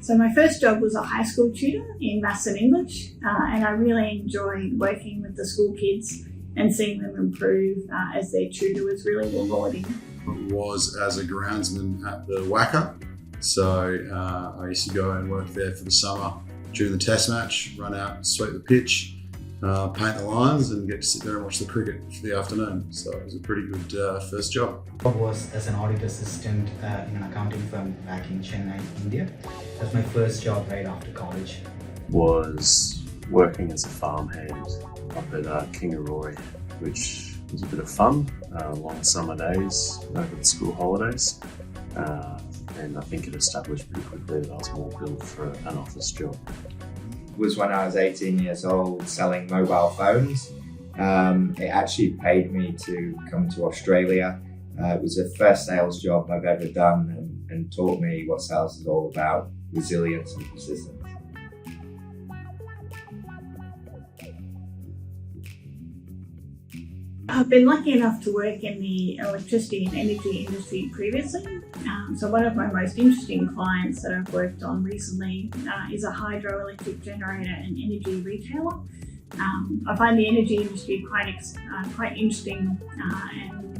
So my first job was a high school tutor in Maths and English, and I really enjoyed working with the school kids and seeing them improve as their tutor was really rewarding. Was as a groundsman at the Wacker, so I used to go and work there for the summer during the test match, run out, sweep the pitch, paint the lines, and get to sit there and watch the cricket for the afternoon. So it was a pretty good first job. I was as an audit assistant in an accounting firm back in Chennai, India. That's my first job right after college. Was working as a farmhand up at Kingaroy, which was a bit of fun, long summer days over the school holidays. And I think it established pretty quickly that I was more built for an office job. Was when I was 18 years old selling mobile phones. It actually paid me to come to Australia. It was the first sales job I've ever done and taught me what sales is all about, resilience and persistence. I've been lucky enough to work in the electricity and energy industry previously. So one of my most interesting clients that I've worked on recently is a hydroelectric generator and energy retailer. I find the energy industry quite interesting and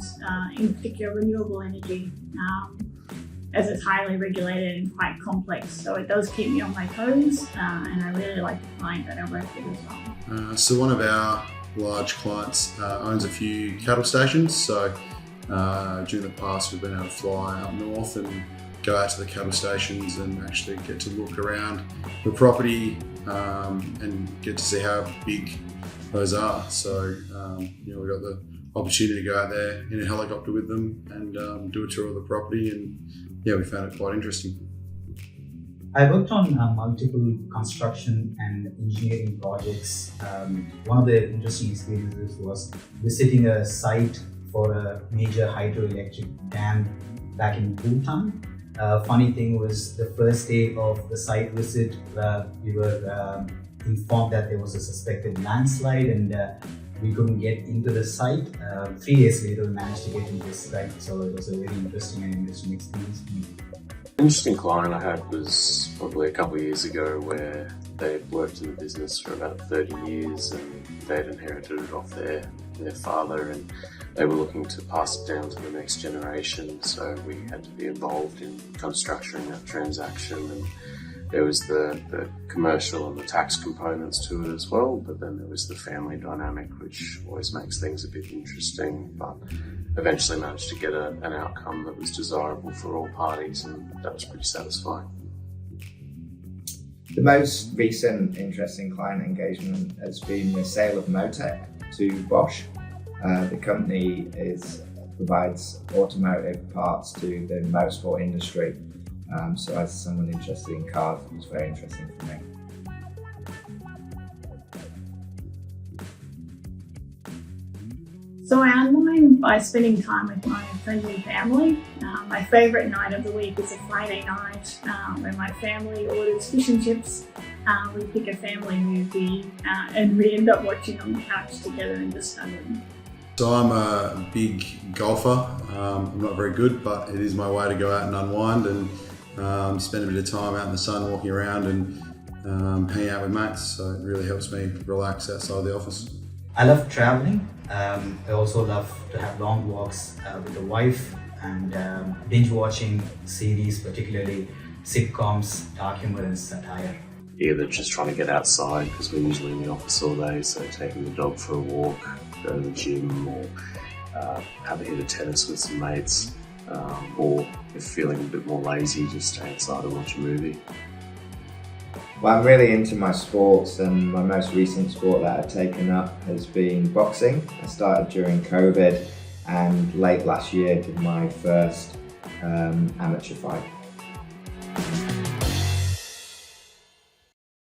in particular renewable energy as it's highly regulated and quite complex. So it does keep me on my toes and I really like the client that I work with as well. So one of our large clients owns a few cattle stations, so during the past we've been able to fly up north and go out to the cattle stations and actually get to look around the property and get to see how big those are. So we got the opportunity to go out there in a helicopter with them and do a tour of the property, and we found it quite interesting. I worked on multiple construction and engineering projects. One of the interesting experiences was visiting a site for a major hydroelectric dam back in Bhutan. Funny thing was the first day of the site visit, we were informed that there was a suspected landslide and we couldn't get into the site. 3 days later, we managed to get into the site, so it was a very interesting experience for me. An interesting client I had was probably a couple of years ago where they'd worked in the business for about 30 years and they'd inherited it off their father, and they were looking to pass it down to the next generation, so we had to be involved in kind of structuring that transaction, and there was the commercial and the tax components to it as well, but then there was the family dynamic, which always makes things a bit interesting, but eventually managed to get an outcome that was desirable for all parties, and that was pretty satisfying. The most recent interesting client engagement has been the sale of Motec to Bosch. The company provides automotive parts to the motorsport industry. So as someone interested in cars, it was very interesting for me. So I unwind by spending time with my friends and family. My favourite night of the week is a Friday night when my family orders fish and chips. We pick a family movie and we end up watching on the couch together and just studying. So I'm a big golfer. I'm not very good, but it is my way to go out and unwind and spend a bit of time out in the sun walking around and hang out with mates. So it really helps me relax outside the office. I love traveling. I also love to have long walks with the wife and binge watching series, particularly sitcoms, dark humor and satire. Either just trying to get outside because we're usually in the office all day, so taking the dog for a walk, go to the gym, or have a hit of tennis with some mates, or if feeling a bit more lazy, just stay outside and watch a movie. Well, I'm really into my sports, and my most recent sport that I've taken up has been boxing. I started during COVID and late last year did my first amateur fight.